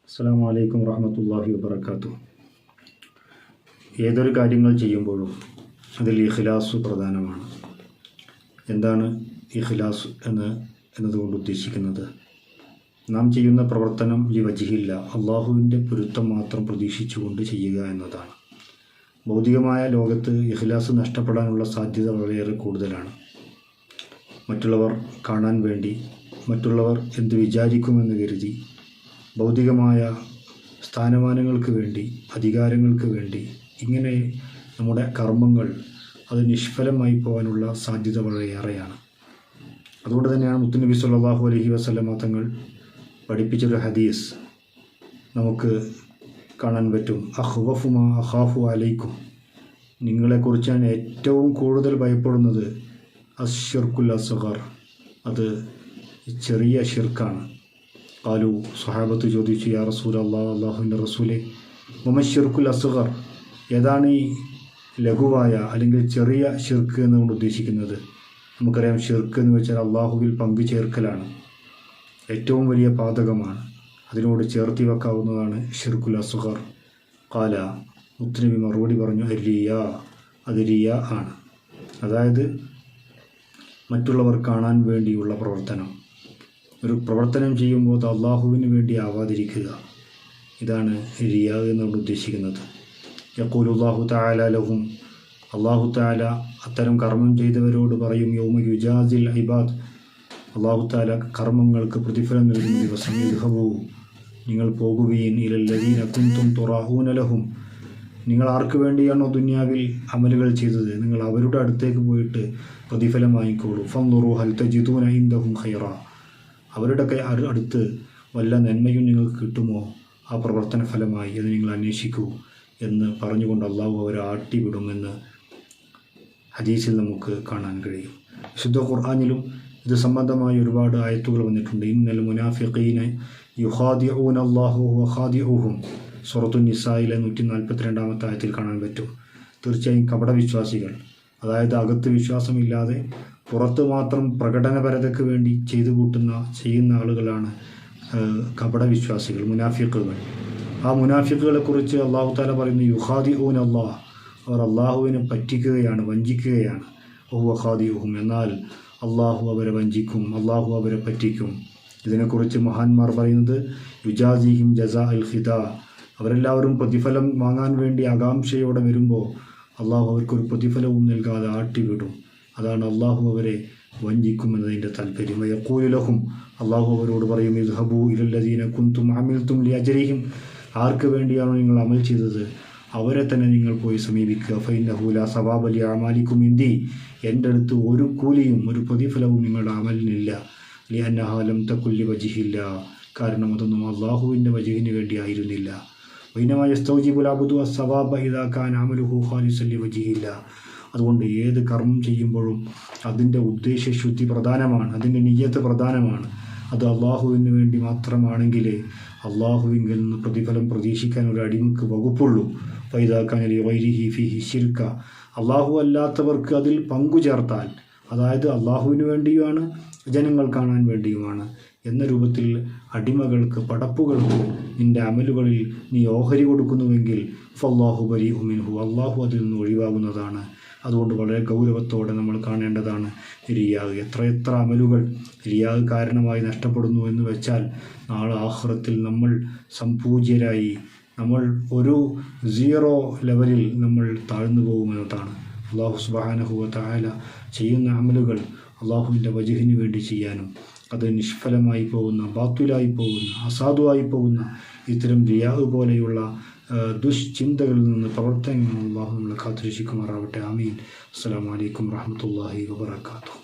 അസ്സലാമു അലൈക്കും വറഹ്മത്തുള്ളാഹി വബറകാതുഹു. ഏതൊരു കാര്യങ്ങൾ ചെയ്യുമ്പോഴും അതിൽ ഇഖ്ലാസ് പ്രധാനമാണ്. എന്താണ് ഇഖ്ലാസ് എന്നതുകൊണ്ട് ഉദ്ദേശിക്കുന്നത്? നാം ചെയ്യുന്ന പ്രവർത്തനം ലിവജ്ഹില്ല, അള്ളാഹുവിൻ്റെ പൊരുത്തം മാത്രം പ്രതീക്ഷിച്ചുകൊണ്ട് ചെയ്യുക എന്നതാണ്. ഭൗതികമായ ലോകത്ത് ഇഖ്ലാസ് നഷ്ടപ്പെടാനുള്ള സാധ്യത വളരെയേറെ കൂടുതലാണ്. മറ്റുള്ളവർ കാണാൻ വേണ്ടി, മറ്റുള്ളവർ എന്ത് വിചാരിക്കുമെന്ന് കരുതി, ഭൗതികമായ സ്ഥാനമാനങ്ങൾക്ക് വേണ്ടി, അധികാരങ്ങൾക്ക് വേണ്ടി ഇങ്ങനെ നമ്മുടെ കർമ്മങ്ങൾ അത് നിഷ്ഫലമായി പോകാനുള്ള സാധ്യത വളരെയേറെയാണ്. അതുകൊണ്ട് തന്നെയാണ് മുത്തുനബി സ്വല്ലല്ലാഹു അലൈഹി വസല്ലമ തങ്ങൾ പഠിപ്പിച്ചൊരു ഹദീസ് നമുക്ക് കാണാൻ പറ്റും. അഖ്വഫു മാ അഖാഫു അലൈക്കും, നിങ്ങളെക്കുറിച്ച് ഞാൻ ഏറ്റവും കൂടുതൽ ഭയപ്പെടുന്നത് അശ്ശിർക്കുൽ അസ്ഗർ, അത് ചെറിയ ഷിർക്കാണ്. ഖാലു, സ്വഹാബത്ത് ചോദിച്ചു, യാ റസൂലല്ലാഹ്, അല്ലാഹുവിൻ്റെ റസൂലേ, വമശ്ശിർക്കുൽ അസ്ഗർ, ഏതാണ് ഈ ലഘുവായ അല്ലെങ്കിൽ ചെറിയ ഷിർക്ക് എന്നുകൊണ്ട് ഉദ്ദേശിക്കുന്നത്? നമുക്കറിയാം, ഷിർക്ക് എന്ന് വെച്ചാൽ അള്ളാഹുവിൽ പങ്കു ചേർക്കലാണ്, ഏറ്റവും വലിയ പാതകമാണ്, അതിനോട് ചേർത്തി വെക്കാവുന്നതാണ് ഷിർക്കുൽ അസ്ഗർ. ഖാല, മുത്തുനബി മറുപടി പറഞ്ഞു, റിയ, അത് റിയ ആണ്. അതായത് മറ്റുള്ളവർ കാണാൻ വേണ്ടിയുള്ള പ്രവർത്തനം. ഒരു പ്രവർത്തനം ചെയ്യുമ്പോൾ അത് അള്ളാഹുവിന് വേണ്ടി ആവാതിരിക്കുക, ഇതാണ് റിയ എന്നുകൊണ്ട് ഉദ്ദേശിക്കുന്നത്. യഖൂലുല്ലാഹു തആല ലഹും, അള്ളാഹു തആല അത്തരം കർമ്മം ചെയ്തവരോട് പറയും, യൗമ യുജാസിൽ ഇബാദ്, അള്ളാഹു തആല കർമ്മങ്ങൾക്ക് പ്രതിഫലം നൽകുന്ന ദിവസം, ഇദ്ഹബൂ, നിങ്ങൾ പോകുകയും, ഇലല്ലദീന കുൻതും തുറാഊന ലഹും, നിങ്ങൾ ആർക്ക് വേണ്ടിയാണോ ദുനിയാവിൽ അമലുകൾ ചെയ്തത്, നിങ്ങൾ അവരുടെ അടുത്തേക്ക് പോയിട്ട് പ്രതിഫലം വാങ്ങിക്കോളൂ. ഫൻദുറൂ ഹൽ തജിദൂന ഇൻദഹും ഖൈറ, അവരുടെ അടുത്ത് വല്ല നന്മയും നിങ്ങൾക്ക് കിട്ടുമോ ആ പ്രവർത്തന ഫലമായി, അത് നിങ്ങൾ അന്വേഷിക്കൂ എന്ന് പറഞ്ഞുകൊണ്ട് അള്ളാഹു അവരെ ആട്ടിവിടുമെന്ന് ഹദീസിൽ നമുക്ക് കാണാൻ കഴിയും. വിശുദ്ധ ഖുർആനിലും ഇത് സംബന്ധമായി ഒരുപാട് ആയത്തുകൾ വന്നിട്ടുണ്ട്. ഇന്നൽ മുനാഫിഖീന യുഖാദിഊന അല്ലാഹു വഹുവ ഖാദിഊഹും, സൂറത്തുൻ നിസായിലെ 142 ആയത്തിൽ കാണാൻ പറ്റും. തീർച്ചയായും കപടവിശ്വാസികൾ, അതായത് അകത്ത് വിശ്വാസമില്ലാതെ പുറത്ത് മാത്രം പ്രകടനപരതയ്ക്ക് വേണ്ടി ചെയ്യുന്ന ആളുകളാണ് കപടവിശ്വാസികൾ, മുനാഫിഖുകൾ. ആ മുനാഫിഖുകളെ കുറിച്ച് അള്ളാഹു തആല പറയുന്നു, യുഖാദിഊന അല്ലാഹ്, അവർ അള്ളാഹുവിനെ പറ്റിക്കുകയാണ്, വഞ്ചിക്കുകയാണ്. വഹുവ ഖാദിഊഹും, എന്നാൽ അള്ളാഹു അവരെ വഞ്ചിക്കും, അള്ളാഹു അവരെ പറ്റിക്കും. ഇതിനെക്കുറിച്ച് മഹാന്മാർ പറയുന്നത്, യുജാസിഹിം ജസാ അൽ ഖിദാ, അവരെല്ലാവരും പ്രതിഫലം വാങ്ങാൻ വേണ്ടി ആകാംക്ഷയോടെ വരുമ്പോൾ അള്ളാഹു അവർക്കൊരു പ്രതിഫലവും നൽകാതെ ആട്ടിവിടും. അതാണ് അള്ളാഹു അവരെ വഞ്ചിക്കുമെന്നതിൻ്റെ താല്പര്യം. യഖൂലു ലഹും, അള്ളാഹു അവരോട് പറയും, ഇദ്ഹബൂ ഇലല്ലദീന കുൻതും അമിൽതും ലിഅജ്രിഹിം, ആർക്ക് വേണ്ടിയാണോ നിങ്ങൾ അമൽ ചെയ്തത് അവരെ തന്നെ നിങ്ങൾ പോയി സമീപിക്കുക. ഫഇന്നഹു ലാ സവാബ ലിഅമാലികും ഇൻദി, എൻ്റെ അടുത്ത് ഒരു കൂലിയും ഒരു പ്രതിഫലവും നിങ്ങളുടെ അമലിനില്ല. ലിഅന്നഹാ ലം തകുൻ ലിവജ്ഹില്ല, കാരണം അതൊന്നും അള്ളാഹുവിൻ്റെ വജ്ഹിന് വേണ്ടി ആയിരുന്നില്ല. വഇന്നമാ യസ്തൗജിബുൽ അബ്ദു അസ്സവാബ ഇദാ കാന അമലുഹു ഖാലിസൻ ലിവജ്ഹില്ല, അതുകൊണ്ട് ഏത് കർമ്മം ചെയ്യുമ്പോഴും അതിൻ്റെ ഉദ്ദേശശുദ്ധി പ്രധാനമാണ്, അതിൻ്റെ നിയ്യത്ത് പ്രധാനമാണ്. അത് അള്ളാഹുവിന് വേണ്ടി മാത്രമാണെങ്കിലേ അള്ളാഹുവിങ്കിൽ നിന്ന് പ്രതിഫലം പ്രതീക്ഷിക്കാൻ ഒരു അടിമക്ക് വകുപ്പുള്ളൂ. ഫൈദാ കാന ലിഗൈരിഹി ഫീഹി ശിർക, അള്ളാഹു അല്ലാത്തവർക്ക് അതിൽ പങ്കു ചേർത്താൽ, അതായത് അള്ളാഹുവിന് വേണ്ടിയുമാണ് ജനങ്ങൾ കാണാൻ വേണ്ടിയുമാണ് എന്ന രൂപത്തിൽ അടിമകൾക്ക്, പടപ്പുകൾക്ക് നിൻ്റെ അമലുകളിൽ നീ ഓഹരി കൊടുക്കുന്നുവെങ്കിൽ ഫല്ലാഹു ബരീഉ മിൻഹു, അള്ളാഹു അതിൽ നിന്ന് ഒഴിവാകുന്നതാണ്. അതുകൊണ്ട് വളരെ ഗൗരവത്തോടെ നമ്മൾ കാണേണ്ടതാണ് റിയാ. എത്ര അമലുകൾ റിയാ കാരണമായി നഷ്ടപ്പെടുന്നു എന്ന് വെച്ചാൽ നാളെ ആഖിറത്തിൽ നമ്മൾ സംപൂജ്യരായി, നമ്മൾ ഒരു 0 ലെവലിൽ നമ്മൾ താഴ്ന്നു പോകുമെന്നതാണ്. അള്ളാഹു സുബ്ഹാനഹു വ തആല ചെയ്യുന്ന അമലുകൾ അള്ളാഹുവിൻ്റെ വജ്ഹിന് വേണ്ടി ചെയ്യാനും അത് നിഷ്ഫലമായി പോകുന്ന, ബാത്തുലായി പോകുന്ന, അസാധുവായി പോകുന്ന ഇത്തരം റിയാ പോലെയുള്ള ദുഷ്ചിന്തകളിൽ നിന്ന്, പ്രവർത്തനങ്ങളിൽ അള്ളാഹു നമ്മളെ കാത്തുരക്ഷിക്കുമാറാവട്ടെ. ആമീൻ. അസ്സലാമു അലൈക്കും വറഹ്മത്തുള്ളാഹി വബറകാതുഹു.